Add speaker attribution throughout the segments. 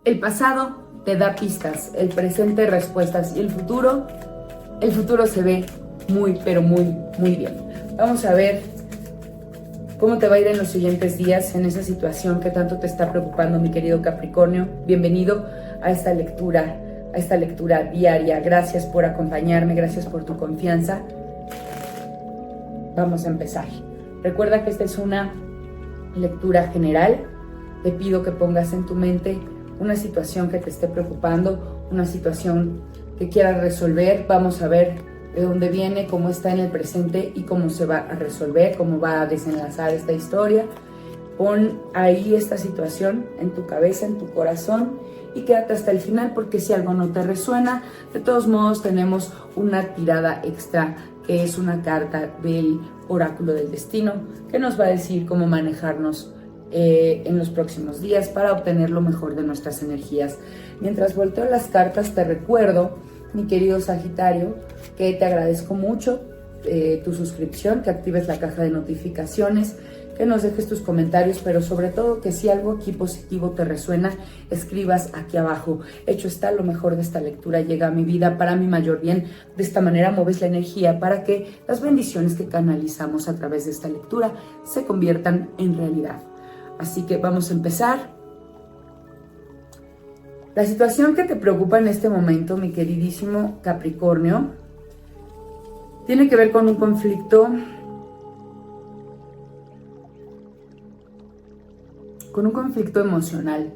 Speaker 1: El pasado te da pistas, el presente respuestas y el futuro se ve muy, pero muy, muy bien. Vamos a ver cómo te va a ir en los siguientes días en esa situación que tanto te está preocupando, mi querido Capricornio. Bienvenido a esta lectura diaria. Gracias por acompañarme, gracias por tu confianza. Vamos a empezar. Recuerda que esta es una lectura general. Te pido que pongas en tu mente una situación que te esté preocupando, una situación que quieras resolver. Vamos a ver de dónde viene, cómo está en el presente y cómo se va a resolver, cómo va a desenlazar esta historia. Pon ahí esta situación en tu cabeza, en tu corazón, y quédate hasta el final, porque si algo no te resuena, de todos modos tenemos una tirada extra, que es una carta del oráculo del destino, que nos va a decir cómo manejarnos en los próximos días para obtener lo mejor de nuestras energías. Mientras volteo las cartas, te recuerdo, mi querido Sagitario, que te agradezco mucho tu suscripción, que actives la caja de notificaciones, que nos dejes tus comentarios, pero sobre todo que si algo aquí positivo te resuena, escribas aquí abajo: hecho está, lo mejor de esta lectura llega a mi vida para mi mayor bien. De esta manera mueves la energía para que las bendiciones que canalizamos a través de esta lectura se conviertan en realidad. Así que vamos a empezar. La situación que te preocupa en este momento, mi queridísimo Capricornio, tiene que ver con un conflicto, emocional.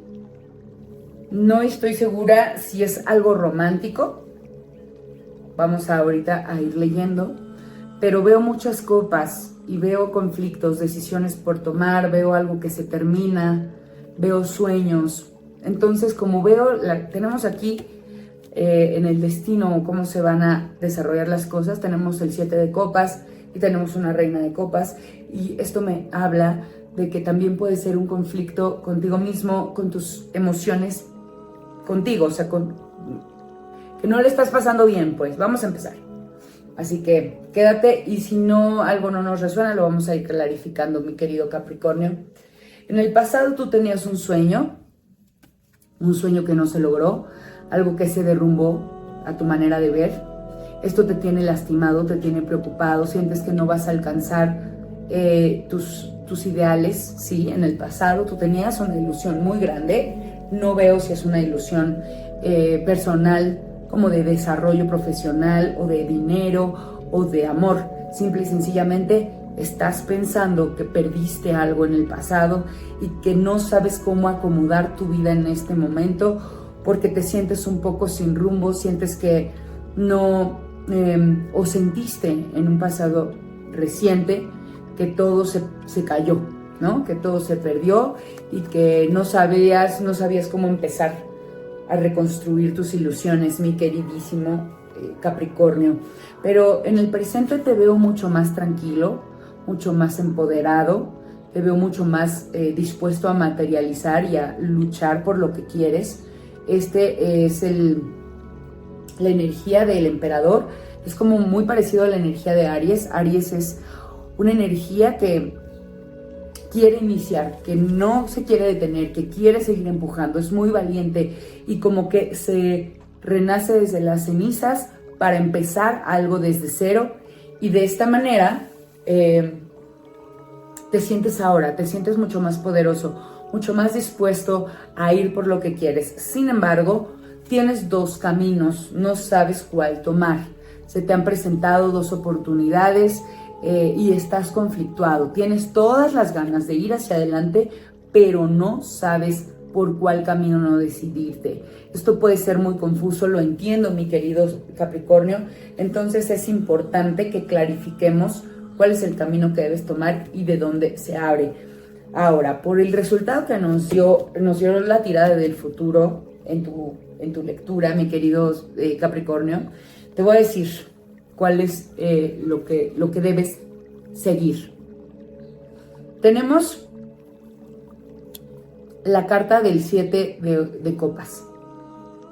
Speaker 1: No estoy segura si es algo romántico. Vamos ahorita a ir leyendo, pero veo muchas copas y veo conflictos, decisiones por tomar, veo algo que se termina, veo sueños. Entonces, como veo, tenemos aquí en el destino cómo se van a desarrollar las cosas. Tenemos el 7 de copas y tenemos una reina de copas, y esto me habla de que también puede ser un conflicto contigo mismo, con tus emociones, contigo, o sea, que no le estás pasando bien. Pues vamos a empezar. Así que quédate, y si algo no nos resuena, lo vamos a ir clarificando, mi querido Capricornio. En el pasado tú tenías un sueño que no se logró, algo que se derrumbó a tu manera de ver. Esto te tiene lastimado, te tiene preocupado, sientes que no vas a alcanzar tus ideales. Sí, en el pasado tú tenías una ilusión muy grande. No veo si es una ilusión personal, como de desarrollo profesional, o de dinero, o de amor. Simple y sencillamente estás pensando que perdiste algo en el pasado y que no sabes cómo acomodar tu vida en este momento, porque te sientes un poco sin rumbo, sientes que no, o sentiste en un pasado reciente que todo se cayó, ¿no? Que todo se perdió y que no sabías cómo empezar a reconstruir tus ilusiones, mi queridísimo Capricornio. Pero en el presente te veo mucho más tranquilo, mucho más empoderado, te veo mucho más dispuesto a materializar y a luchar por lo que quieres. Este es la energía del emperador, es como muy parecido a la energía de Aries. Aries es una energía que quiere iniciar, que no se quiere detener, que quiere seguir empujando, es muy valiente y como que se renace desde las cenizas para empezar algo desde cero, y de esta manera te sientes mucho más poderoso, mucho más dispuesto a ir por lo que quieres. Sin embargo, tienes dos caminos, no sabes cuál tomar. Se te han presentado dos oportunidades y estás conflictuado. Tienes todas las ganas de ir hacia adelante, pero no sabes por cuál camino no decidirte. Esto puede ser muy confuso, lo entiendo, mi querido Capricornio. Entonces es importante que clarifiquemos cuál es el camino que debes tomar y de dónde se abre. Ahora, por el resultado que nos dio la tirada del futuro en tu lectura, mi querido Capricornio, te voy a decir cuál es lo que debes seguir. Tenemos la carta del 7 de copas.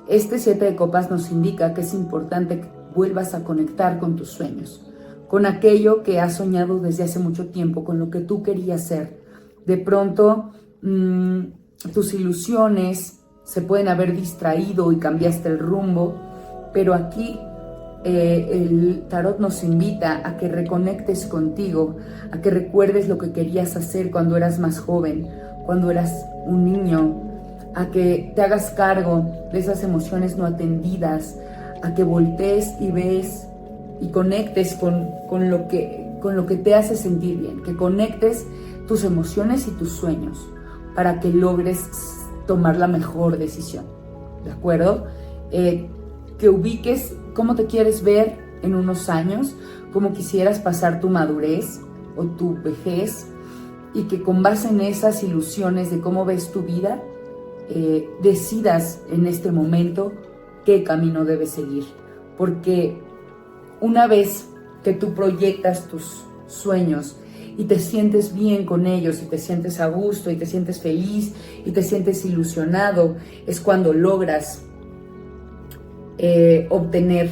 Speaker 1: Este 7 de copas nos indica que es importante que vuelvas a conectar con tus sueños, con aquello que has soñado desde hace mucho tiempo, con lo que tú querías ser. De pronto, tus ilusiones se pueden haber distraído y cambiaste el rumbo, pero aquí el tarot nos invita a que reconectes contigo, a que recuerdes lo que querías hacer cuando eras más joven, cuando eras un niño, a que te hagas cargo de esas emociones no atendidas, a que voltees y ves y conectes con lo que te hace sentir bien, que conectes tus emociones y tus sueños para que logres tomar la mejor decisión, ¿de acuerdo? Que ubiques cómo te quieres ver en unos años, cómo quisieras pasar tu madurez o tu vejez, y que con base en esas ilusiones de cómo ves tu vida, decidas en este momento qué camino debes seguir. Porque una vez que tú proyectas tus sueños y te sientes bien con ellos, y te sientes a gusto, y te sientes feliz, y te sientes ilusionado, es cuando logras obtener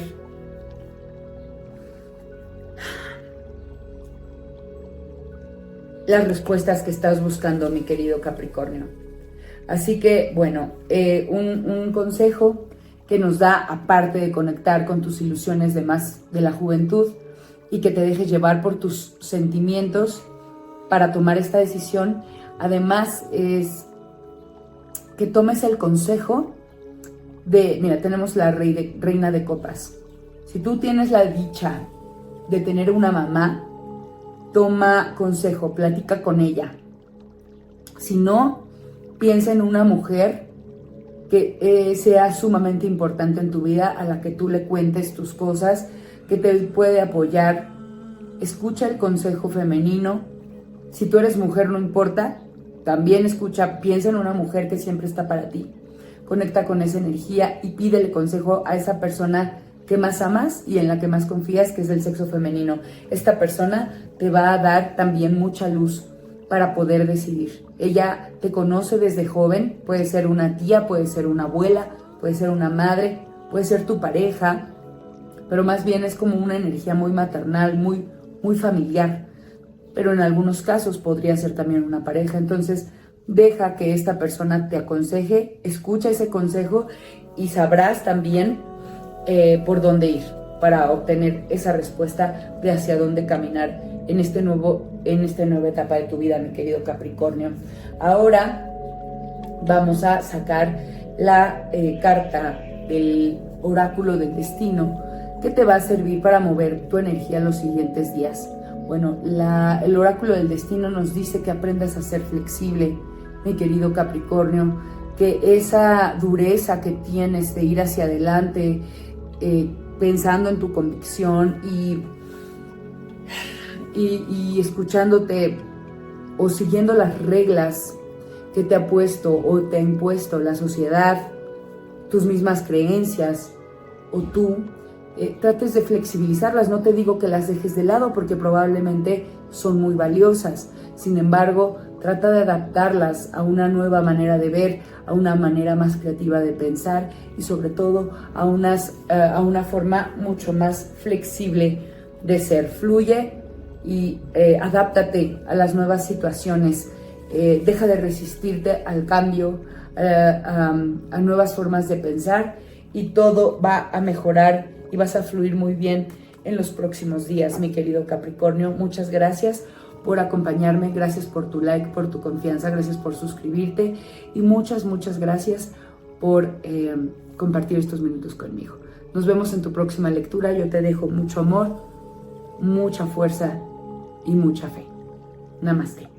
Speaker 1: las respuestas que estás buscando, mi querido Capricornio. Así que, bueno, un consejo que nos da, aparte de conectar con tus ilusiones de la juventud y que te dejes llevar por tus sentimientos para tomar esta decisión, además es que tomes el consejo mira, tenemos la reina de copas. Si tú tienes la dicha de tener una mamá, toma consejo, platica con ella. Si no, piensa en una mujer que sea sumamente importante en tu vida, a la que tú le cuentes tus cosas, que te puede apoyar. Escucha el consejo femenino. Si tú eres mujer, no importa, también escucha, piensa en una mujer que siempre está para ti. Conecta con esa energía y pídele consejo a esa persona que más amas y en la que más confías, que es del sexo femenino. Esta persona te va a dar también mucha luz para poder decidir. Ella te conoce desde joven, puede ser una tía, puede ser una abuela, puede ser una madre, puede ser tu pareja, pero más bien es como una energía muy maternal, muy, muy familiar. Pero en algunos casos podría ser también una pareja. Entonces, deja que esta persona te aconseje, escucha ese consejo y sabrás también por dónde ir para obtener esa respuesta de hacia dónde caminar en esta nueva etapa de tu vida, mi querido Capricornio. Ahora vamos a sacar la carta del oráculo del destino, que te va a servir para mover tu energía en los siguientes días. Bueno, el oráculo del destino nos dice que aprendas a ser flexible, mi querido Capricornio, que esa dureza que tienes de ir hacia adelante, pensando en tu convicción y escuchándote o siguiendo las reglas que te ha puesto o te ha impuesto la sociedad, tus mismas creencias o tú, trates de flexibilizarlas. No te digo que las dejes de lado porque probablemente son muy valiosas. Sin embargo, trata de adaptarlas a una nueva manera de ver, a una manera más creativa de pensar y sobre todo a una forma mucho más flexible de ser. Fluye y adáptate a las nuevas situaciones. Deja de resistirte al cambio, a nuevas formas de pensar, y todo va a mejorar y vas a fluir muy bien en los próximos días, mi querido Capricornio. Muchas gracias por acompañarme, gracias por tu like, por tu confianza, gracias por suscribirte y muchas gracias por compartir estos minutos conmigo. Nos vemos en tu próxima lectura. Yo te dejo mucho amor, mucha fuerza y mucha fe. Namaste.